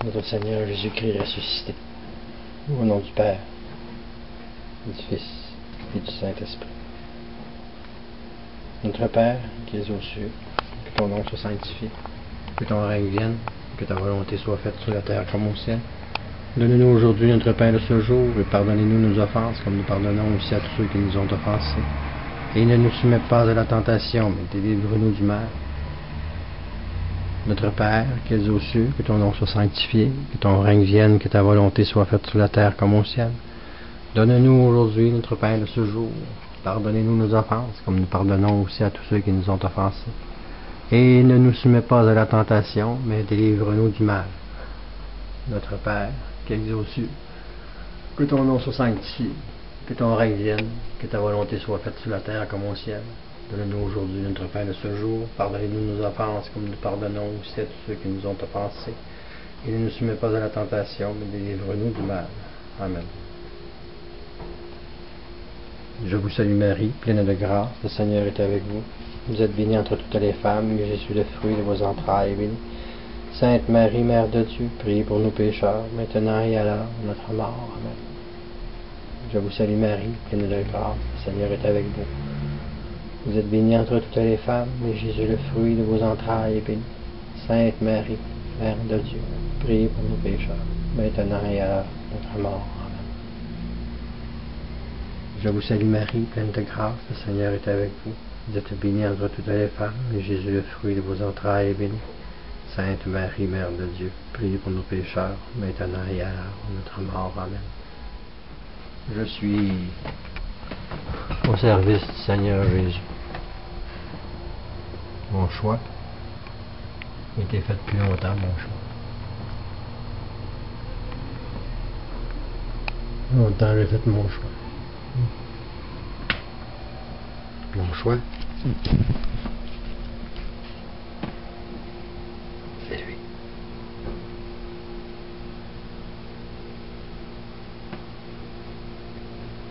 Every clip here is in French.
notre Seigneur Jésus-Christ ressuscité. Au nom du Père, du Fils et du Saint-Esprit. Notre Père, qui es aux cieux, que ton nom soit sanctifié, que ton règne vienne, que ta volonté soit faite sur la terre comme au ciel. Donne-nous aujourd'hui notre pain de ce jour, et pardonnez-nous nos offenses, comme nous pardonnons aussi à tous ceux qui nous ont offensés. Et ne nous soumets pas à la tentation, mais délivre-nous du mal. Notre Père, qui es aux cieux, que ton nom soit sanctifié, que ton règne vienne, que ta volonté soit faite sur la terre comme au ciel. Donne-nous aujourd'hui notre pain de ce jour. Pardonnez-nous nos offenses, comme nous pardonnons aussi à tous ceux qui nous ont offensés. Et ne nous soumets pas à la tentation, mais délivre-nous du mal. Notre Père, qui es aux cieux, que ton nom soit sanctifié, que ton règne vienne, que ta volonté soit faite sur la terre comme au ciel. Donne-nous aujourd'hui notre pain de ce jour. Pardonnez-nous nos offenses, comme nous pardonnons aussi à tous ceux qui nous ont offensés. Et ne nous soumets pas à la tentation, mais délivre-nous du mal. Amen. Je vous salue Marie, pleine de grâce, le Seigneur est avec vous. Vous êtes bénie entre toutes les femmes, et Jésus, le fruit de vos entrailles, est béni. Sainte Marie, Mère de Dieu, priez pour nous pécheurs, maintenant et à l'heure de notre mort. Amen. Je vous salue Marie, pleine de grâce, le Seigneur est avec vous. Vous êtes bénie entre toutes les femmes, et Jésus, le fruit de vos entrailles, est béni. Sainte Marie, Mère de Dieu, priez pour nous pécheurs, maintenant et à l'heure de notre mort. Amen. Je vous salue Marie, pleine de grâce, le Seigneur est avec vous. Vous êtes bénie entre toutes les femmes, et Jésus, le fruit de vos entrailles, est béni. Sainte Marie, Mère de Dieu, priez pour nos pécheurs, maintenant et à l'heure de notre mort. Amen. Je suis au service du Seigneur Jésus. Mon choix a été fait depuis longtemps, mon choix. Longtemps j'ai fait mon choix. Mon choix, c'est lui.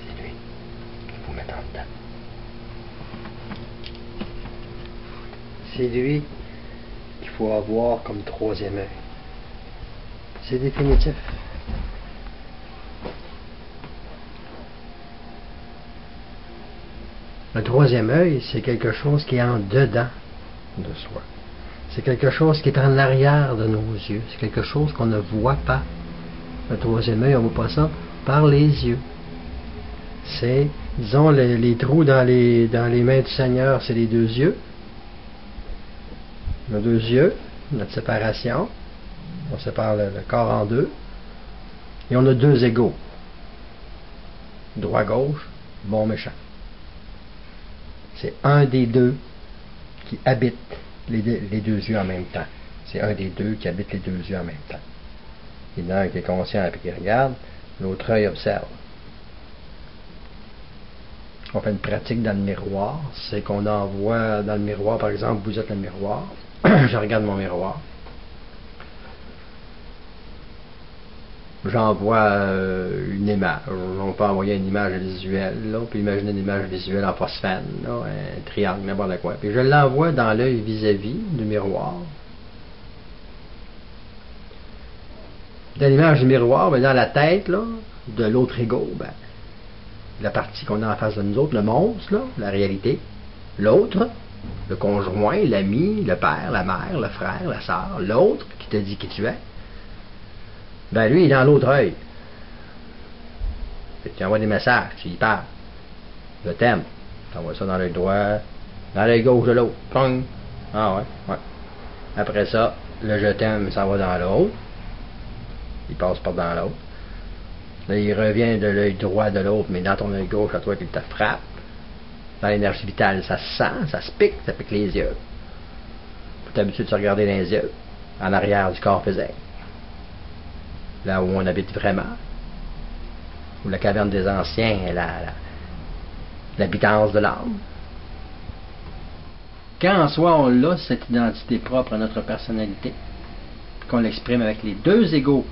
C'est lui qu'il faut mettre en dedans. C'est lui qu'il faut avoir comme troisième œil. C'est définitif. Le troisième œil, c'est quelque chose qui est en dedans de soi. C'est quelque chose qui est en arrière de nos yeux. C'est quelque chose qu'on ne voit pas. Le troisième œil, on ne voit pas ça par les yeux. C'est, disons, les trous dans les mains du Seigneur, c'est les deux yeux. Nos deux yeux, notre séparation. On sépare le corps en deux. Et on a deux égaux. Droit-gauche, bon-méchant. C'est un des deux qui habite les deux yeux en même temps. C'est un des deux qui habite les deux yeux en même temps. Il y en a un qui est conscient et qui regarde, l'autre œil observe. On fait une pratique dans le miroir, c'est qu'on envoie dans le miroir, par exemple, vous êtes le miroir, je regarde mon miroir. J'envoie une image. On peut envoyer une image visuelle, là. On peut imaginer une image visuelle en phosphène, là, un triangle, n'importe quoi. Puis je l'envoie dans l'œil vis-à-vis du miroir. Dans l'image du miroir, ben, dans la tête, là, de l'autre ego, ben, la partie qu'on a en face de nous autres, le monstre, là, la réalité. L'autre, le conjoint, l'ami, le père, la mère, le frère, la sœur. L'autre qui te dit qui tu es. Ben lui, il est dans l'autre œil. Tu envoies des messages, tu y parles. Je t'aime. Tu envoies ça dans l'œil droit, dans l'œil gauche de l'autre. Pong. Ah ouais. Après ça, le je t'aime, ça va dans l'autre. Il passe pas dans l'autre. Là, il revient de l'œil droit de l'autre, mais dans ton œil gauche, à toi, qu'il te frappe. Dans l'énergie vitale, ça se sent, ça se pique les yeux. Tu es habitué de se regarder dans les yeux, en arrière du corps physique. Là où on habite vraiment, où la caverne des anciens est l'habitance de l'âme. Quand en soi on a cette identité propre à notre personnalité, qu'on l'exprime avec les deux égaux,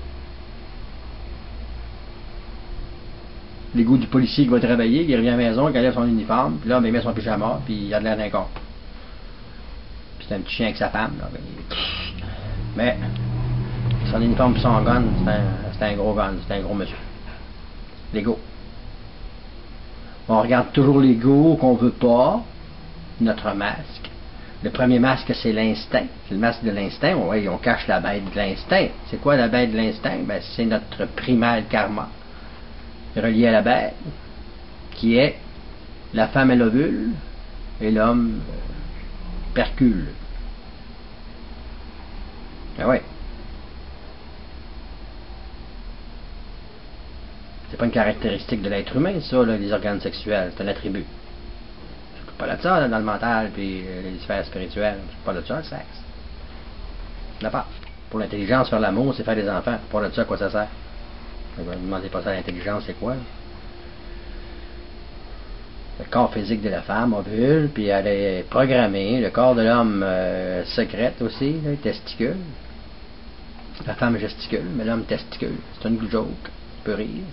l'ego du policier qui va travailler, qui revient à la maison, qui enlève son uniforme, puis là, il met son pyjama, puis il a de l'air d'un con. Puis c'est un petit chien avec sa femme, là. Mais son uniforme et son gun, c'est un gros gun, c'est un gros monsieur. L'ego. On regarde toujours l'ego qu'on veut pas, notre masque. Le premier masque, c'est l'instinct. C'est le masque de l'instinct. Oui, on cache la bête de l'instinct. C'est quoi la bête de l'instinct? Ben, c'est notre primal karma, relié à la bête, qui est la femme à l'ovule et l'homme percule. Ah ouais. C'est pas une caractéristique de l'être humain, ça, là, les organes sexuels. C'est un attribut. C'est pas de ça, là, dans le mental, puis les sphères spirituelles. C'est pas de ça, le sexe. N'a pas. Pour l'intelligence, faire l'amour, c'est faire des enfants. Pas de ça, à quoi ça sert? Ne me demandez pas ça, l'intelligence, c'est quoi? Le corps physique de la femme ovule, puis elle est programmée. Le corps de l'homme sécrète aussi, là, il testicule. La femme gesticule, mais l'homme testicule. C'est une joke. Tu peux rire.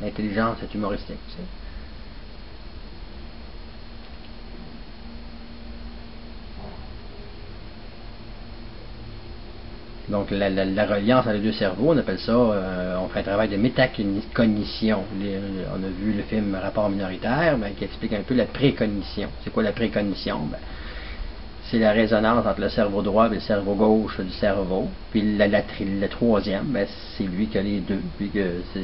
L'intelligence est humoristique, tu sais. Donc la reliance entre les deux cerveaux, on appelle ça, on fait un travail de métacognition. On a vu le film Rapport minoritaire, ben, qui explique un peu la précognition. C'est quoi la précognition? Ben, c'est la résonance entre le cerveau droit et le cerveau gauche du cerveau. Puis le troisième, ben, c'est lui qui a les deux. Puis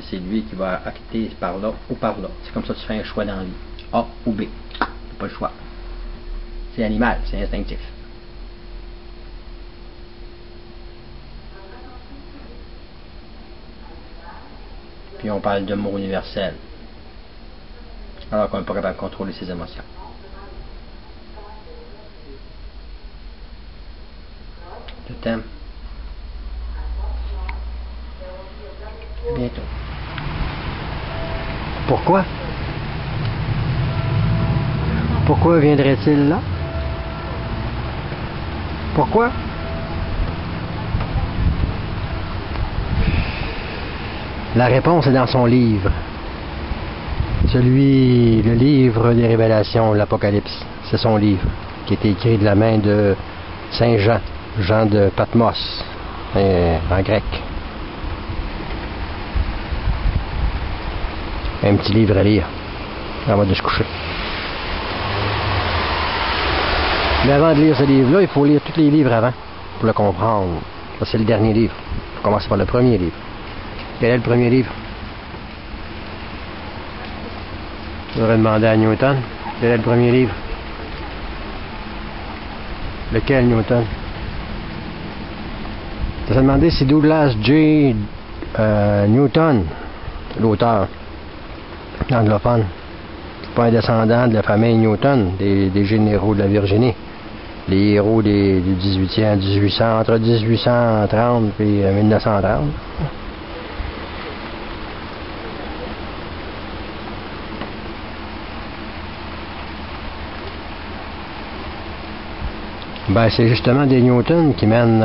c'est lui qui va acter par là ou par là. C'est comme ça que tu fais un choix dans la vie. A ou B. C'est pas le choix. C'est animal, c'est instinctif. Puis on parle de mots universels. Alors qu'on n'est pas capable de contrôler ses émotions. Je t'aime. À bientôt. Pourquoi? Pourquoi viendrait-il là? Pourquoi? La réponse est dans son livre. Le livre des révélations, l'Apocalypse. C'est son livre, qui a été écrit de la main de Saint Jean, Jean de Patmos, en grec. Un petit livre à lire, avant de se coucher. Mais avant de lire ce livre-là, il faut lire tous les livres avant, pour le comprendre. Ça, c'est le dernier livre. Il faut commencer par le premier livre. Quel est le premier livre? J'aurais demandé à Newton. Quel est le premier livre? Lequel, Newton? Je vais demander si Douglas J. Newton, l'auteur anglophone, c'est pas un descendant de la famille Newton, des généraux de la Virginie. Les héros du 1800, entre 1830 et 1930. Ben, c'est justement des Newton qui mènent...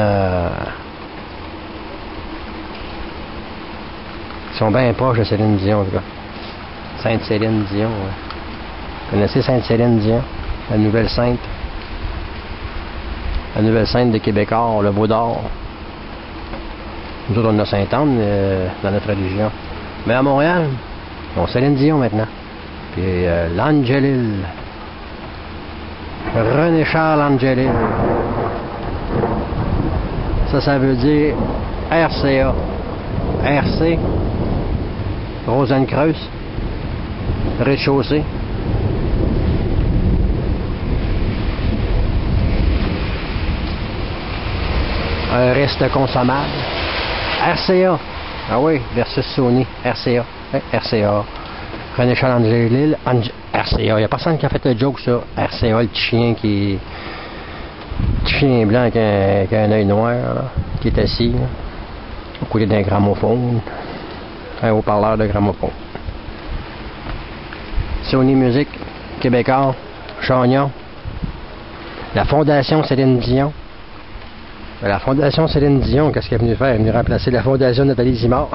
qui sont bien proches de Céline Dion, en tout cas. Sainte-Céline Dion, ouais. Vous connaissez Sainte-Céline Dion? La nouvelle sainte. La nouvelle sainte de Québécois, le veau d'or. Nous autres, on a Sainte-Anne dans notre religion. Mais à Montréal, on a Céline Dion maintenant. Puis l'Angélil. René Charles Angélil. Ça veut dire RCA. RC. Rosencreuz. Rez-de-chaussée. Un reste consommable. RCA. Ah oui, versus Sony. RCA. RCA. René Charles Angélil. RCA. Il n'y a personne qui a fait le joke sur RCA, le petit chien qui. Le petit chien blanc qui a un œil noir, là, qui est assis, là, au côté d'un gramophone. Un haut-parleur de gramophone. Sony Music, Québécois, Chagnon. La Fondation Céline Dion. La Fondation Céline Dion, qu'est-ce qu'elle est venue faire? Elle est venue remplacer la Fondation Nathalie Simard.